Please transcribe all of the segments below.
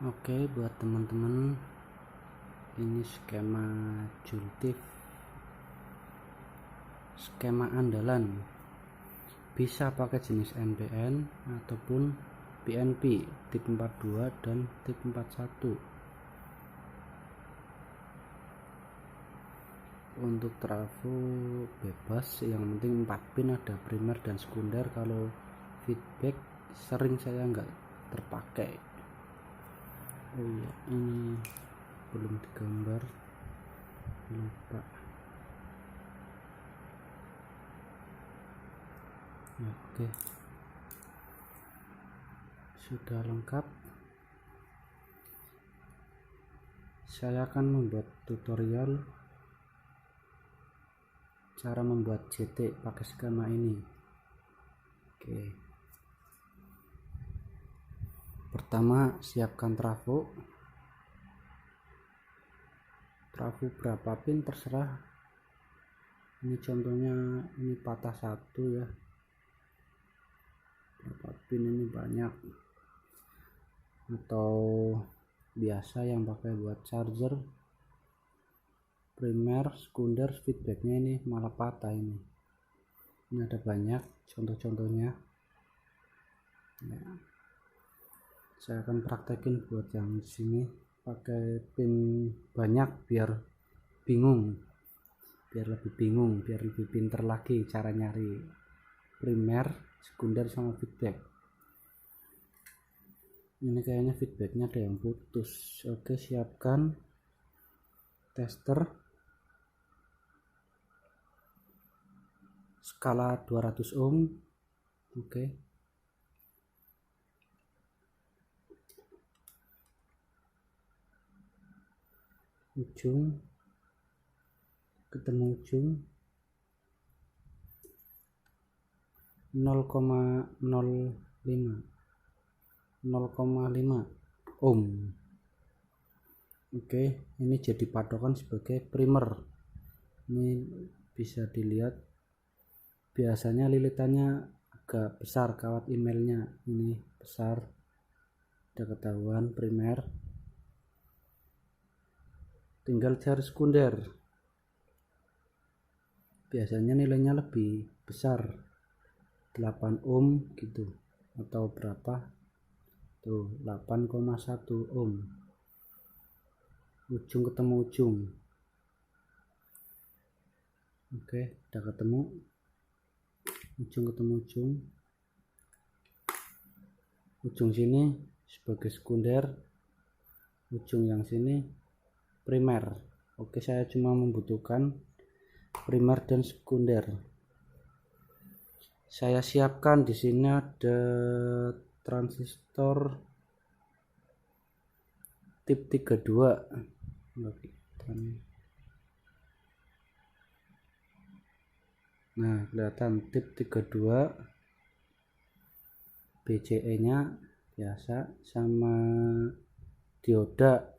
Oke, buat teman-teman, ini skema Jultif, skema andalan. Bisa pakai jenis NPN ataupun PNP tip 42 dan tip 41. Untuk trafo bebas, yang penting 4 pin, ada primer dan sekunder. Kalau feedback sering saya nggak terpakai. Oh iya, ini belum digambar, lupa. Ya, oke, sudah lengkap. Saya akan membuat tutorial cara membuat JT pakai skema ini. Oke, pertama siapkan trafo berapa pin terserah. Ini contohnya, ini patah satu ya, berapa pin ini banyak, atau biasa yang pakai buat charger, primer, sekunder, feedbacknya ini malah patah. Ini ada banyak contoh-contohnya ya. Saya akan praktekin buat yang di sini pakai pin banyak biar lebih bingung, biar lebih pinter lagi cara nyari primer, sekunder sama feedback. Ini kayaknya feedbacknya ada yang putus. Oke, siapkan tester skala 200 ohm. Oke, ujung ketemu ujung 0,05 ohm. Oke, ini jadi patokan sebagai primer. Ini bisa dilihat, biasanya lilitannya agak besar, kawat emailnya ini besar, udah ketahuan primer. Tinggal cari sekunder, biasanya nilainya lebih besar, 8 ohm gitu, atau berapa tuh, 8,1 ohm. Ujung ketemu ujung. Oke, udah ketemu ujung ujung sini sebagai sekunder, ujung yang sini primer. Oke, saya cuma membutuhkan primer dan sekunder. Saya siapkan di sini ada transistor tip 32. Nah, kelihatan tip 32, BCE nya biasa, sama dioda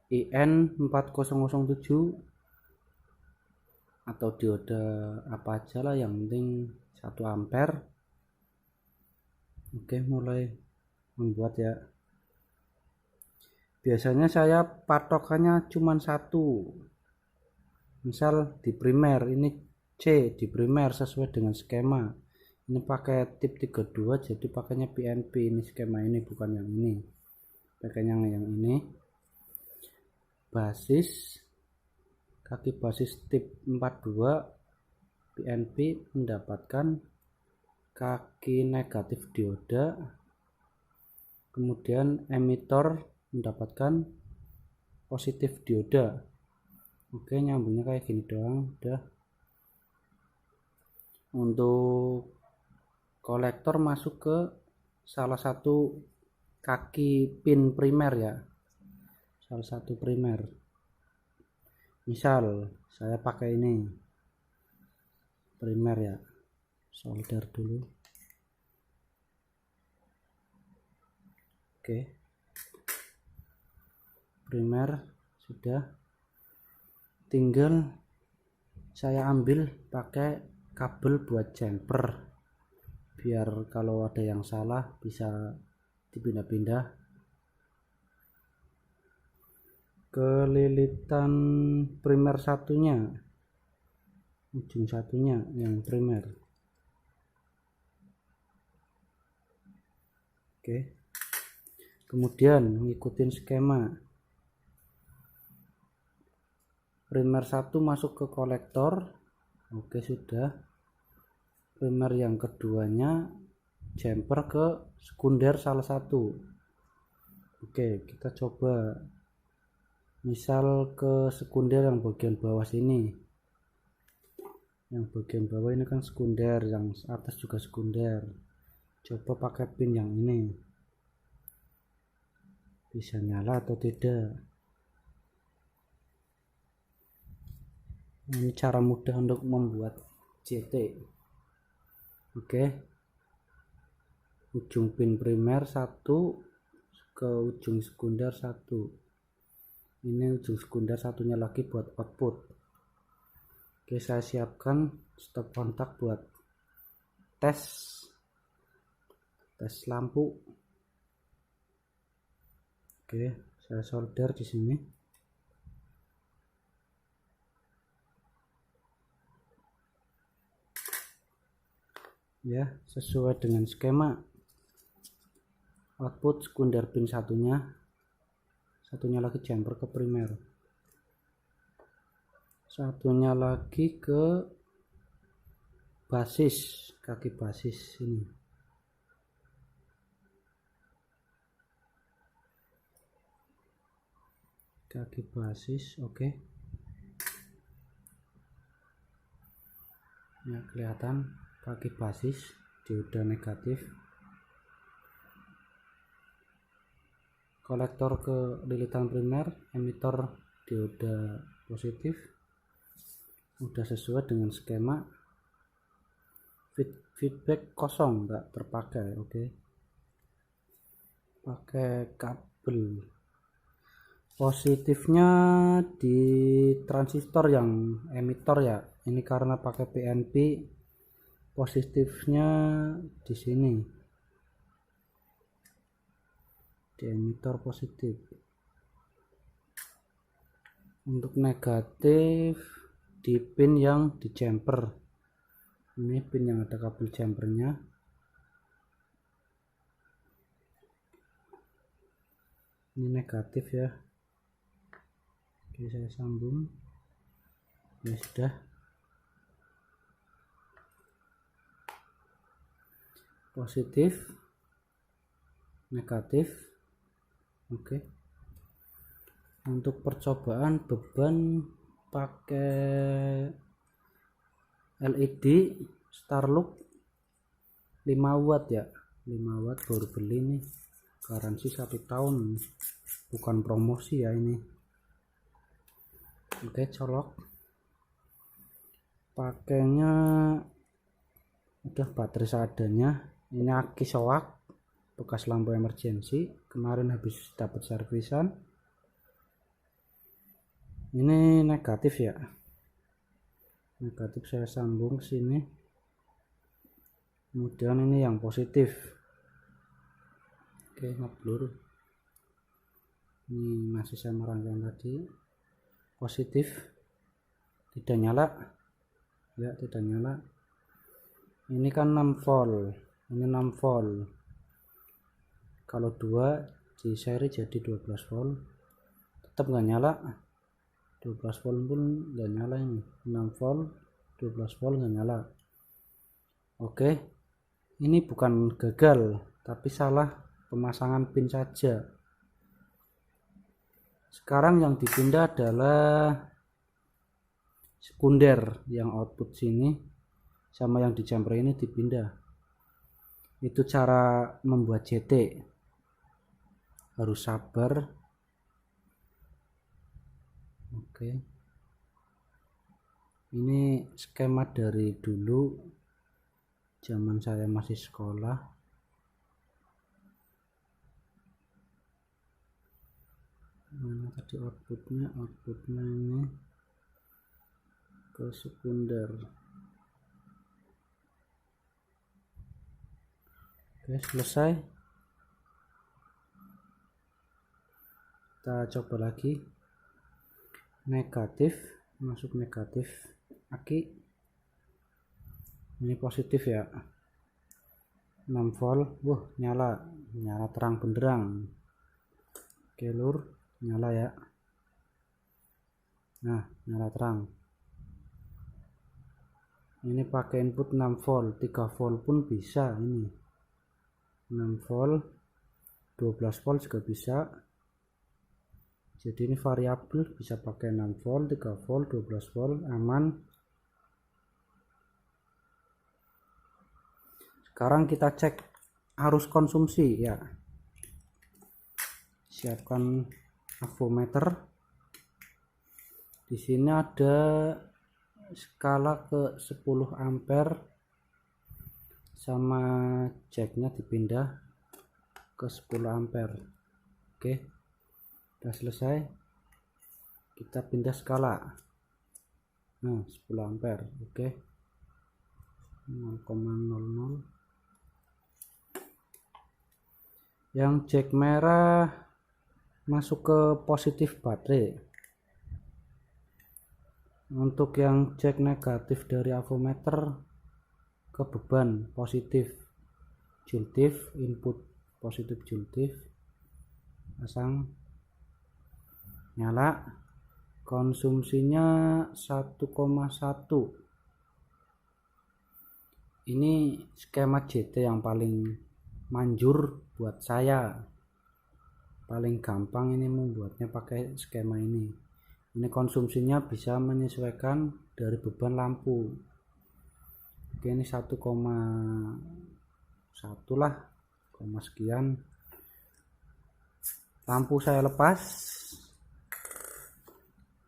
IN 4007 atau dioda apa aja lah, yang penting 1 ampere. Oke, mulai membuat ya. Biasanya saya patokannya cuma satu, misal di primer ini C di primer sesuai dengan skema. Ini pakai tip 32, jadi pakainya PNP. Ini skema ini, bukan yang ini, pakainya yang ini. Basis, kaki basis tip 42 PNP mendapatkan kaki negatif dioda, kemudian emitor mendapatkan positif dioda. Oke, nyambungnya kayak gini doang, udah. Untuk kolektor masuk ke salah satu kaki pin primer ya, salah satu primer. Misal saya pakai ini primer ya, solder dulu. Oke, primer sudah, tinggal saya ambil pakai kabel buat jumper, biar kalau ada yang salah bisa dipindah-pindah. ke lilitan primer satunya, ujung satunya yang primer. Oke, kemudian ngikutin skema. Primer 1 masuk ke kolektor. Oke, sudah. Primer yang keduanya jumper ke sekunder salah satu. Oke, kita coba misal ke sekunder yang bagian bawah sini. Yang bagian bawah ini kan sekunder, yang atas juga sekunder. Coba pakai pin yang ini, bisa nyala atau tidak. Ini cara mudah untuk membuat JT. Oke, ujung pin primer 1 ke ujung sekunder 1. Ini ujung sekunder satunya lagi buat output. Oke, saya siapkan stop kontak buat tes lampu. Oke, saya solder di sini. Ya, sesuai dengan skema. Output sekunder pin satunya lagi jumper ke primer, satunya lagi ke basis, kaki basis ini. Kaki basis, oke. Ya, kelihatan kaki basis dioda negatif. Kolektor ke lilitan primer, emitor dioda positif. Udah sesuai dengan skema. Feedback kosong, enggak terpakai. Oke, pakai kabel. Positifnya di transistor yang emitor ya. Ini karena pakai PNP, positifnya di sini, di emitor positif. Untuk negatif di pin yang di jumper. Ini pin yang ada kabel jumpernya. Ini negatif ya. Oke, saya sambung. Ya sudah. Positif, negatif. Oke. Untuk percobaan beban pakai LED Starloop 5 watt ya. 5 watt baru beli nih. Garansi 1 tahun. Bukan promosi ya ini. Oke, colok. Pakainya udah baterai seadanya. Ini aki soak, bekas lampu emergency, kemarin habis dapat servisan. Ini negatif ya, negatif saya sambung sini. Kemudian ini yang positif. Oke, ngeblur. Ini masih saya merangkai tadi. Positif, tidak nyala ya, tidak nyala. Ini kan 6 volt, ini 6 volt. Kalau 2 di seri jadi 12 volt, tetap nggak nyala. 12 volt pun nggak nyala. Ini 6 volt, 12 volt nggak nyala. Oke, ini bukan gagal, tapi salah pemasangan pin saja. Sekarang yang dipindah adalah sekunder, yang output sini sama yang di jumper ini dipindah. Itu cara membuat JT, harus sabar. Oke, ini skema dari dulu zaman saya masih sekolah. Mana tadi outputnya ini ke sekunder. Oke, selesai. Kita coba lagi. negatif, masuk negatif aki, ini positif ya, 6 volt. Nyala terang benderang. Oke lur, nyala ya. Nah, nyala terang. Ini pakai input 6 volt, 3 volt pun bisa. Ini 6 volt, 12 volt juga bisa. Jadi ini variabel, bisa pakai 6 volt, 3 volt, 12 volt, aman. Sekarang kita cek arus konsumsi ya. Siapkan avometer. Di sini ada skala ke 10 ampere sama jacknya dipindah ke 10 ampere. Oke, udah selesai. Kita pindah skala. Nah, 10 ampere. Oke, 0,00. Yang jack merah masuk ke positif baterai. Untuk yang jack negatif dari avometer ke beban positif jultif, input positif jultif, pasang, nyala. Konsumsinya 1,1. Ini skema JT yang paling manjur buat saya, paling gampang ini membuatnya pakai skema ini. Ini konsumsinya bisa menyesuaikan dari beban lampu. Oke, ini 1,1 lah, koma sekian. Lampu saya lepas,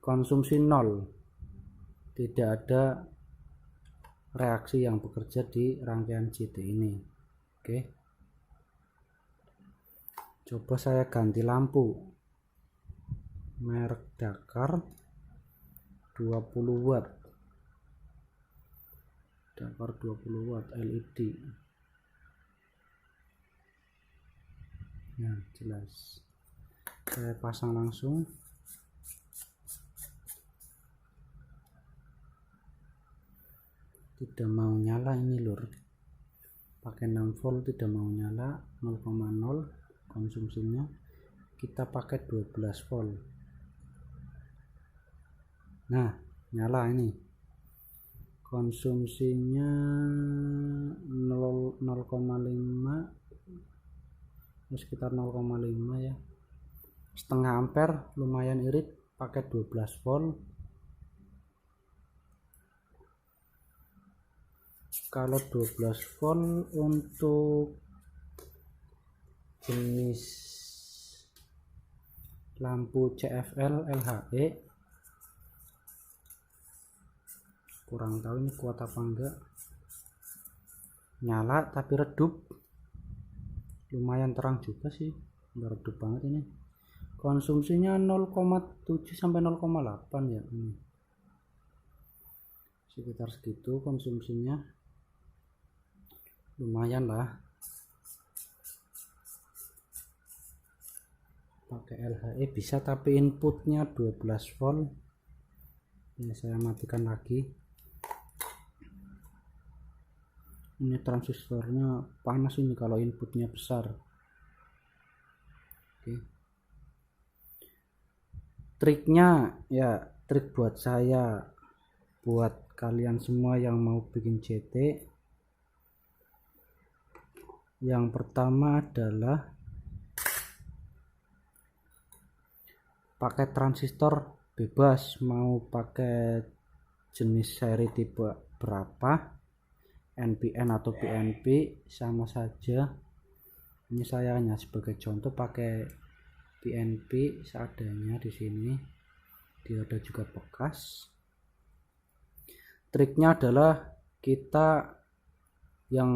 konsumsi 0, tidak ada reaksi yang bekerja di rangkaian JT ini. Oke, coba saya ganti lampu, merek Dakar 20 watt, Dakar 20 watt LED. Nah, jelas. Saya pasang langsung. Tidak mau nyala ini lur, pakai 6 volt tidak mau nyala, 0,0 konsumsinya. Kita pakai 12 volt. Nah, nyala ini. Konsumsinya 0,5, sekitar 0,5 ya. Setengah ampere, lumayan irit, pakai 12 volt. Kalau 12 volt untuk jenis lampu CFL LHE, kurang tahu ini kuat apa enggak. Nyala tapi redup, lumayan terang juga sih, enggak redup banget ini. Konsumsinya 0,7 sampai 0,8 ya, ini sekitar segitu konsumsinya, lumayan lah. Pakai LHE bisa, tapi inputnya 12 volt. Ini saya matikan lagi. Ini transistornya panas ini kalau inputnya besar. Oke, triknya ya, trik buat saya, buat kalian semua yang mau bikin JT, yang pertama adalah pakai transistor bebas, mau pakai jenis seri tipe berapa, NPN atau PNP sama saja. Ini saya hanya sebagai contoh pakai PNP seadanya di sini. Dia ada juga bekas. Triknya adalah kita yang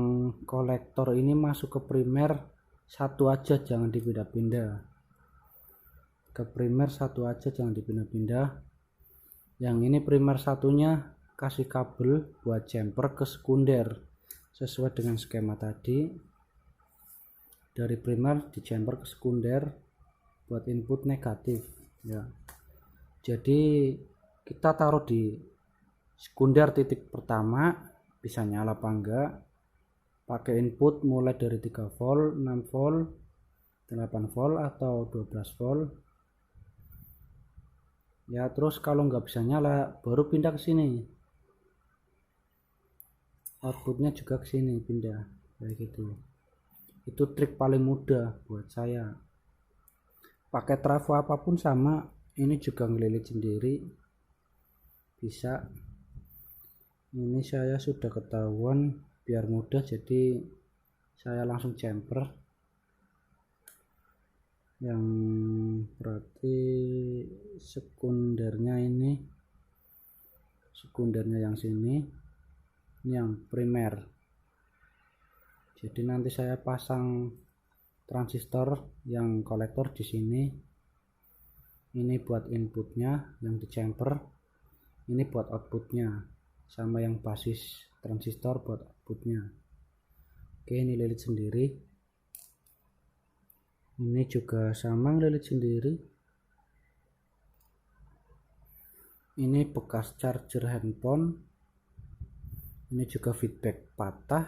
kolektor ini masuk ke primer satu aja, jangan dipindah-pindah. Ke primer satu aja, jangan dipindah-pindah. Yang ini primer satunya kasih kabel buat jumper ke sekunder sesuai dengan skema tadi. Dari primer di jumper ke sekunder buat input negatif ya. Jadi kita taruh di sekunder titik pertama, bisa nyala apa enggak, pakai input mulai dari 3 volt, 6 volt, 8 volt atau 12 volt ya. Terus kalau nggak bisa nyala baru pindah ke sini, outputnya juga ke sini pindah kayak gitu. Itu trik paling mudah buat saya. Pakai trafo apapun sama, ini juga ngelilit sendiri bisa. Ini saya sudah ketahuan biar mudah, jadi saya langsung jumper yang berarti sekundernya yang sini, ini yang primer. Jadi nanti saya pasang transistor yang kolektor di sini. Ini buat inputnya yang di jumper, ini buat outputnya, sama yang basis transistor buat outputnya. Oke, ini lilit sendiri, ini juga sama lilit sendiri. Ini bekas charger handphone, ini juga feedback patah,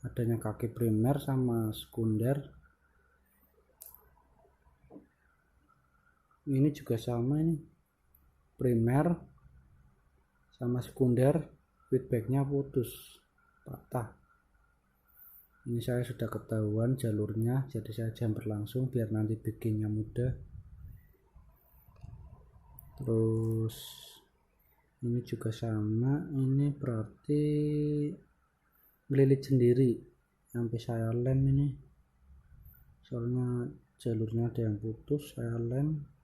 adanya kaki primer sama sekunder. Ini juga sama, ini primer sama sekunder feedbacknya putus, patah. Ini saya sudah ketahuan jalurnya, jadi saya jumper langsung biar nanti bikinnya mudah. Terus ini juga sama, ini berarti melilit sendiri sampai saya lem ini, soalnya jalurnya ada yang putus. Saya lem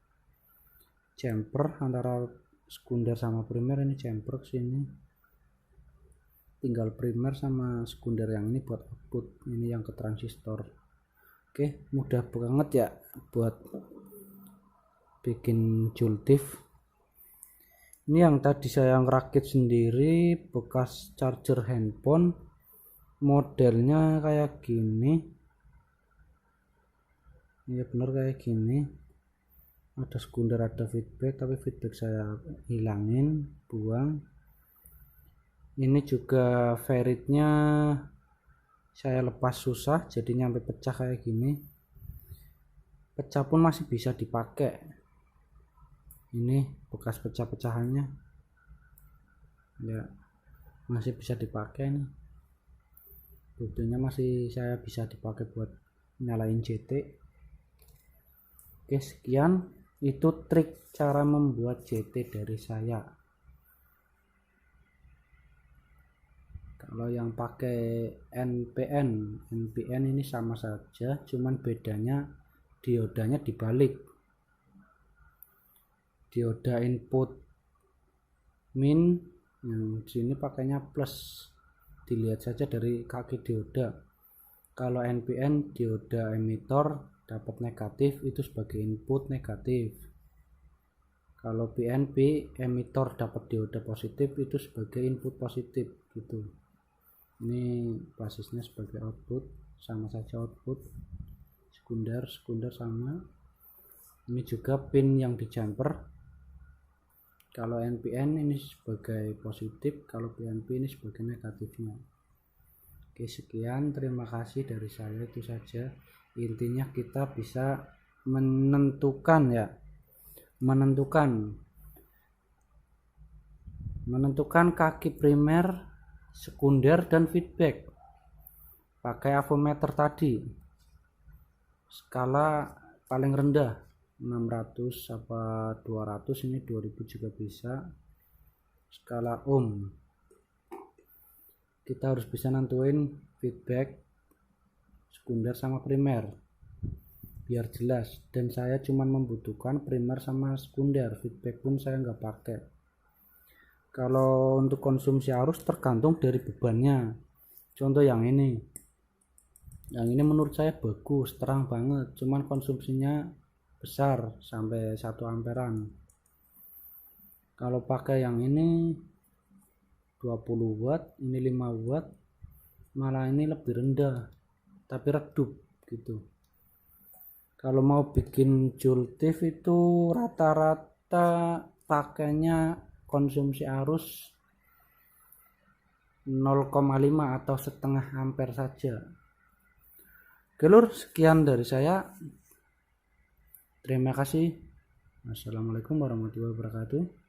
jumper antara sekunder sama primer, ini jumper ke sini, tinggal primer sama sekunder yang ini buat output, ini yang ke transistor. Oke, mudah banget ya buat bikin jultif. Ini yang tadi saya ngerakit sendiri, bekas charger handphone, modelnya kayak gini. Iya bener kayak gini, ada sekunder, ada feedback, tapi feedback saya hilangin, buang. Ini juga feritnya saya lepas susah, jadi nyampe pecah kayak gini. Pecah pun masih bisa dipakai, ini bekas pecah-pecahannya ya, masih bisa dipakai nih, buktinya masih saya bisa dipakai buat nyalain JT. Oke, sekian itu trik cara membuat JT dari saya. Kalau yang pakai NPN ini sama saja, cuman bedanya diodanya dibalik. Dioda input min yang sini pakainya plus, dilihat saja dari kaki dioda. Kalau NPN dioda emitor dapat negatif, itu sebagai input negatif. Kalau PNP emitor dapat dioda positif, itu sebagai input positif gitu. Ini basisnya sebagai output, sama saja output. Sekunder sama. Ini juga pin yang di jumper, kalau NPN ini sebagai positif, kalau PNP ini sebagai negatifnya. Oke, sekian, terima kasih dari saya, itu saja. Intinya kita bisa menentukan ya, menentukan kaki primer, sekunder, dan feedback pakai avometer tadi. Skala paling rendah 600 apa 200, ini 2000 juga bisa. Skala ohm, kita harus bisa nentuin feedback, sekunder sama primer biar jelas. Dan saya cuma membutuhkan primer sama sekunder, feedback pun saya nggak pakai. Kalau untuk konsumsi arus tergantung dari bebannya. Contoh yang ini menurut saya bagus, terang banget, cuman konsumsinya besar sampai 1 amperan. Kalau pakai yang ini 20 watt, ini 5 watt, malah ini lebih rendah tapi redup gitu. Kalau mau bikin jultif itu rata-rata kita pakainya konsumsi arus 0,5 atau setengah ampere saja. Oke lur, sekian dari saya. Terima kasih. Assalamualaikum warahmatullahi wabarakatuh.